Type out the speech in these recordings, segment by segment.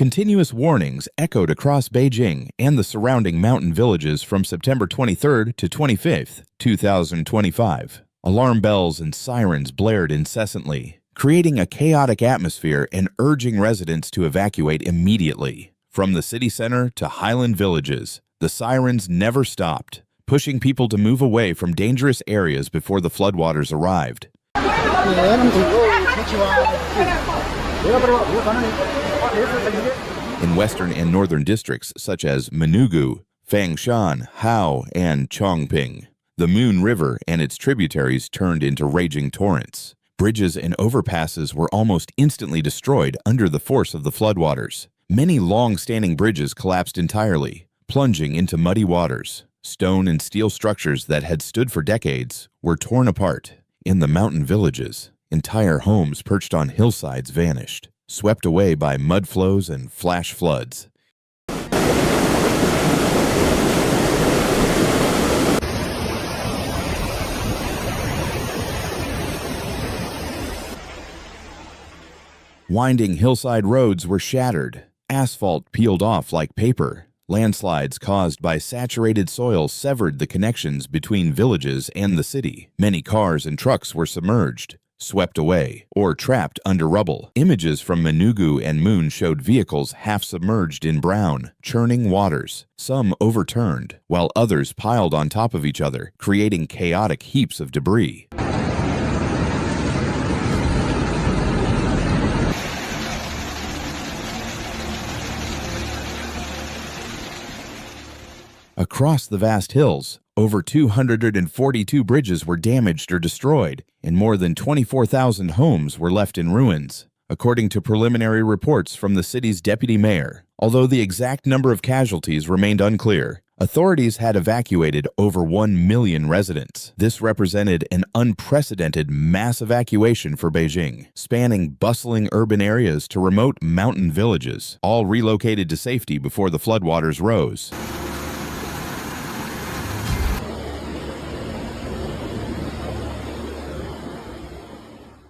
Continuous warnings echoed across Beijing and the surrounding mountain villages from September 23rd to 25th, 2025. Alarm bells and sirens blared incessantly, creating a chaotic atmosphere and urging residents to evacuate immediately. From the city center to highland villages, the sirens never stopped, pushing people to move away from dangerous areas before the floodwaters arrived. In western and northern districts such as Manugu, Fangshan, Hao, and Chongping, the Moon River and its tributaries turned into raging torrents. Bridges and overpasses were almost instantly destroyed under the force of the floodwaters. Many long-standing bridges collapsed entirely, plunging into muddy waters. Stone and steel structures that had stood for decades were torn apart. In the mountain villages, entire homes perched on hillsides vanished, swept away by mud flows and flash floods. Winding hillside roads were shattered. Asphalt peeled off like paper. Landslides caused by saturated soil severed the connections between villages and the city. Many cars and trucks were submerged, swept away, or trapped under rubble. Images from Manugu and Moon showed vehicles half submerged in brown, churning waters. Some overturned, while others piled on top of each other, creating chaotic heaps of debris. Across the vast hills, over 242 bridges were damaged or destroyed, and more than 24,000 homes were left in ruins, according to preliminary reports from the city's deputy mayor. Although the exact number of casualties remained unclear, authorities had evacuated over 1 million residents. This represented an unprecedented mass evacuation for Beijing, spanning bustling urban areas to remote mountain villages, all relocated to safety before the floodwaters rose.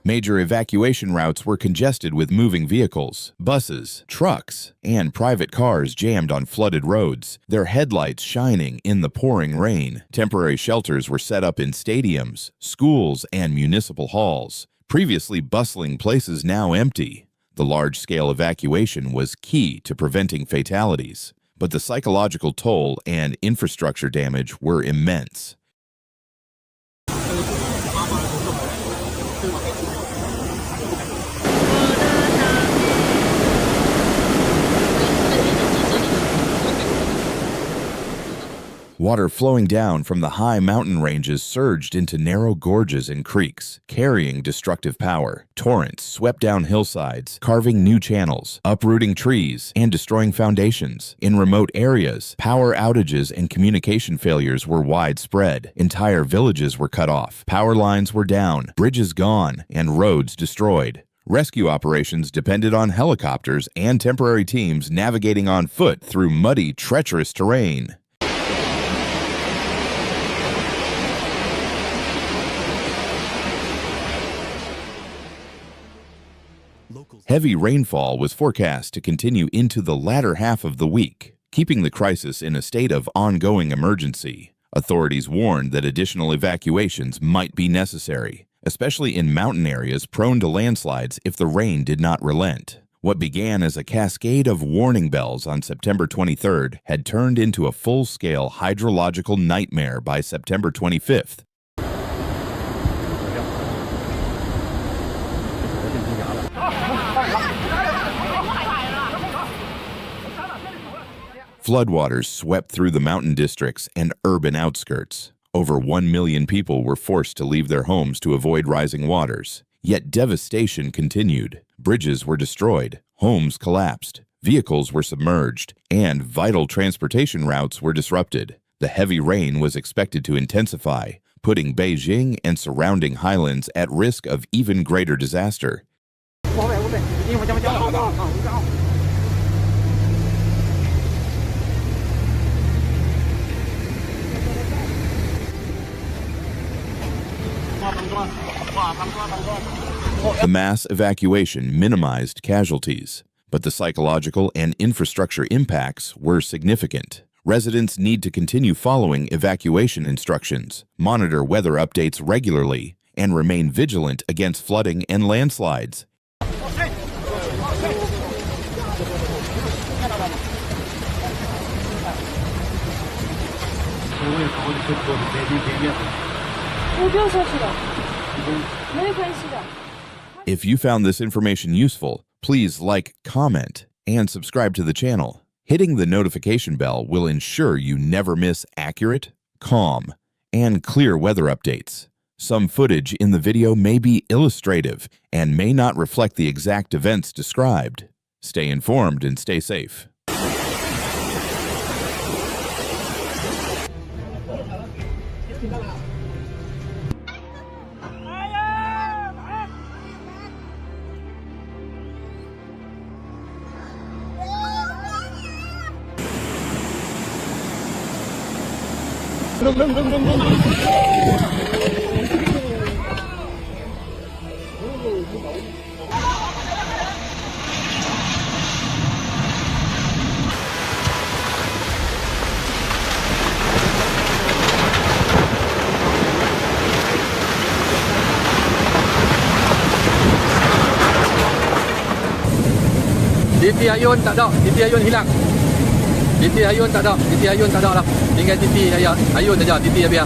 Major evacuation routes were congested with moving vehicles, buses, trucks, and private cars jammed on flooded roads, their headlights shining in the pouring rain. Temporary shelters were set up in stadiums, schools, and municipal halls, previously bustling places now empty. The large-scale evacuation was key to preventing fatalities, but the psychological toll and infrastructure damage were immense. Water flowing down from the high mountain ranges surged into narrow gorges and creeks, carrying destructive power. Torrents swept down hillsides, carving new channels, uprooting trees, and destroying foundations. In remote areas, power outages and communication failures were widespread. Entire villages were cut off, power lines were down, bridges gone, and roads destroyed. Rescue operations depended on helicopters and temporary teams navigating on foot through muddy, treacherous terrain. Heavy rainfall was forecast to continue into the latter half of the week, keeping the crisis in a state of ongoing emergency. Authorities warned that additional evacuations might be necessary, especially in mountain areas prone to landslides if the rain did not relent. What began as a cascade of warning bells on September 23rd had turned into a full-scale hydrological nightmare by September 25th. Floodwaters swept through the mountain districts and urban outskirts. Over 1 million people were forced to leave their homes to avoid rising waters. Yet devastation continued. Bridges were destroyed, homes collapsed, vehicles were submerged, and vital transportation routes were disrupted. The heavy rain was expected to intensify, putting Beijing and surrounding highlands at risk of even greater disaster. The mass evacuation minimized casualties, but the psychological and infrastructure impacts were significant. Residents need to continue following evacuation instructions, monitor weather updates regularly, and remain vigilant against flooding and landslides. If you found this information useful, please like, comment, and subscribe to the channel. Hitting the notification bell will ensure you never miss accurate, calm, and clear weather updates. Some footage in the video may be illustrative and may not reflect the exact events described. Stay informed and stay safe. DP Ayun tak ada, DP Ayun hilang. DP Ayun tak ada, DP Ayun tak ada lah. Tinggal DP Ayun saja, DP biar.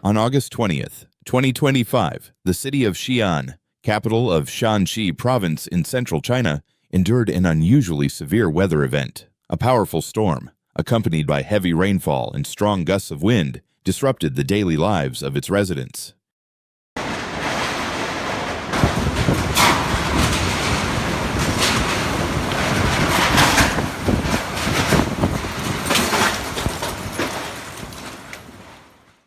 On August 20th, 2025, the city of Xi'an, capital of Shanxi province in central China, endured an unusually severe weather event. A powerful storm, accompanied by heavy rainfall and strong gusts of wind, disrupted the daily lives of its residents.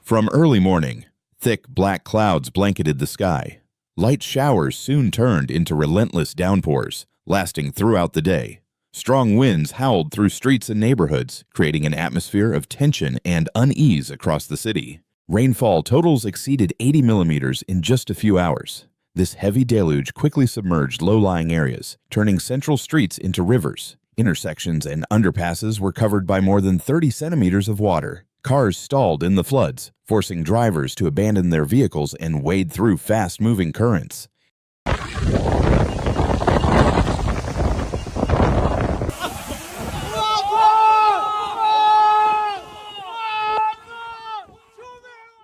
From early morning, thick black clouds blanketed the sky. Light showers soon turned into relentless downpours, lasting throughout the day. Strong winds howled through streets and neighborhoods, creating an atmosphere of tension and unease across the city. Rainfall totals exceeded 80 millimeters in just a few hours. This heavy deluge quickly submerged low-lying areas, turning central streets into rivers. Intersections and underpasses were covered by more than 30 centimeters of water. Cars stalled in the floods, forcing drivers to abandon their vehicles and wade through fast-moving currents.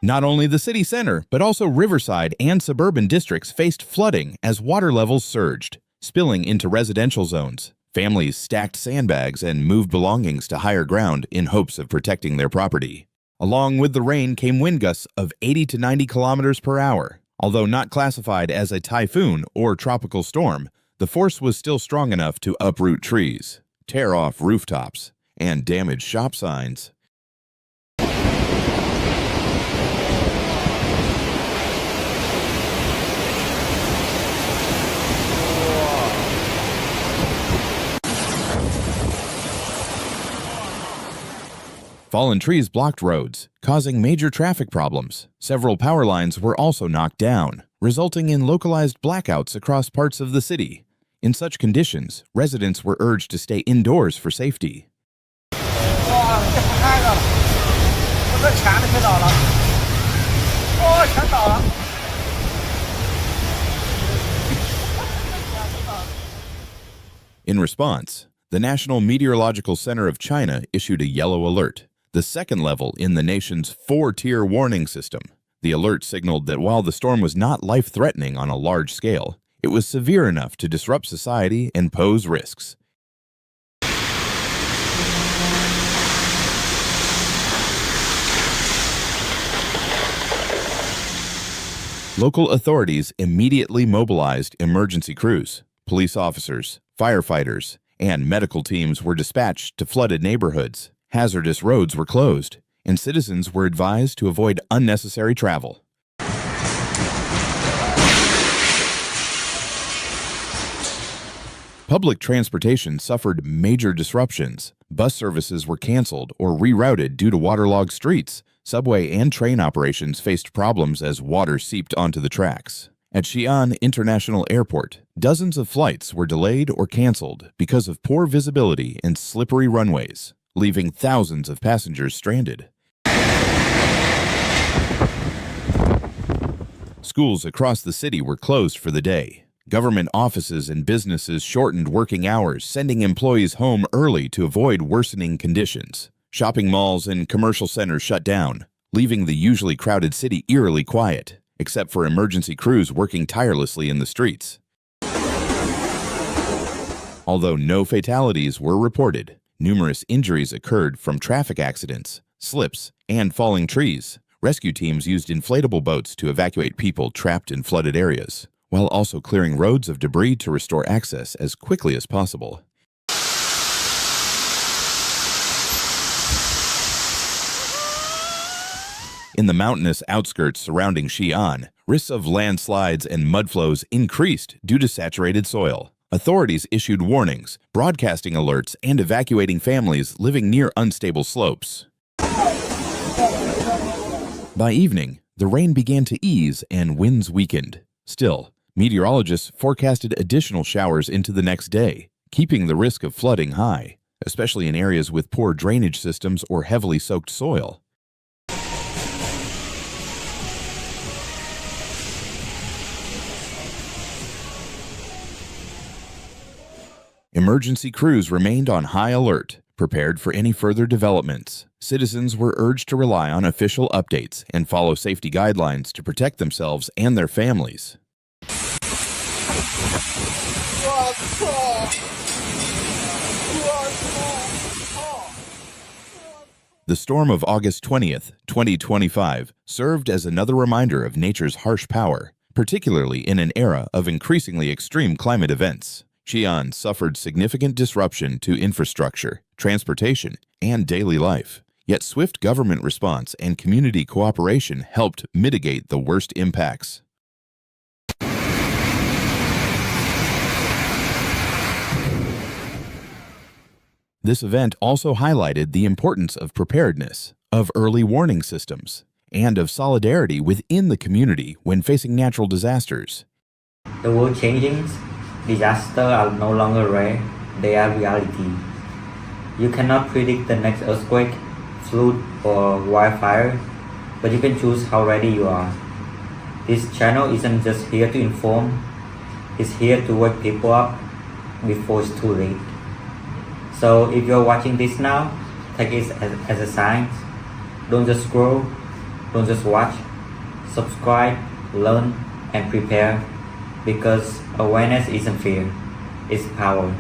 Not only the city center, but also Riverside and suburban districts faced flooding as water levels surged, spilling into residential zones. Families stacked sandbags and moved belongings to higher ground in hopes of protecting their property. Along with the rain came wind gusts of 80 to 90 kilometers per hour. Although not classified as a typhoon or tropical storm, the force was still strong enough to uproot trees, tear off rooftops, and damage shop signs. Fallen trees blocked roads, causing major traffic problems. Several power lines were also knocked down, resulting in localized blackouts across parts of the city. In such conditions, residents were urged to stay indoors for safety. 这钱都全倒了，哦，全倒了。In response, the National Meteorological Center of China issued a yellow alert, the second level in the nation's 4-tier warning system. The alert signaled that while the storm was not life-threatening on a large scale, it was severe enough to disrupt society and pose risks. Local authorities immediately mobilized emergency crews. Police officers, firefighters, and medical teams were dispatched to flooded neighborhoods. Hazardous roads were closed, and citizens were advised to avoid unnecessary travel. Public transportation suffered major disruptions. Bus services were canceled or rerouted due to waterlogged streets. Subway and train operations faced problems as water seeped onto the tracks. At Xi'an International Airport, dozens of flights were delayed or canceled because of poor visibility and slippery runways, leaving thousands of passengers stranded. Schools across the city were closed for the day. Government offices and businesses shortened working hours, sending employees home early to avoid worsening conditions. Shopping malls and commercial centers shut down, leaving the usually crowded city eerily quiet, except for emergency crews working tirelessly in the streets. Although no fatalities were reported, numerous injuries occurred from traffic accidents, slips, and falling trees. Rescue teams used inflatable boats to evacuate people trapped in flooded areas, while also clearing roads of debris to restore access as quickly as possible. In the mountainous outskirts surrounding Xi'an, risks of landslides and mudflows increased due to saturated soil. Authorities issued warnings, broadcasting alerts, and evacuating families living near unstable slopes. By evening, the rain began to ease and winds weakened. Still, meteorologists forecasted additional showers into the next day, keeping the risk of flooding high, especially in areas with poor drainage systems or heavily soaked soil. Emergency crews remained on high alert, prepared for any further developments. Citizens were urged to rely on official updates and follow safety guidelines to protect themselves and their families. The storm of August 20th, 2025, served as another reminder of nature's harsh power, particularly in an era of increasingly extreme climate events. Xi'an suffered significant disruption to infrastructure, transportation, and daily life. Yet swift government response and community cooperation helped mitigate the worst impacts. This event also highlighted the importance of preparedness, of early warning systems, and of solidarity within the community when facing natural disasters. The world changing. Disasters are no longer rare, they are reality. You cannot predict the next earthquake, flood, or wildfire, but you can choose how ready you are. This channel isn't just here to inform, it's here to wake people up before it's too late. So if you're watching this now, take it as a sign. Don't just scroll, don't just watch. Subscribe, learn, and prepare, because awareness isn't fear, it's power.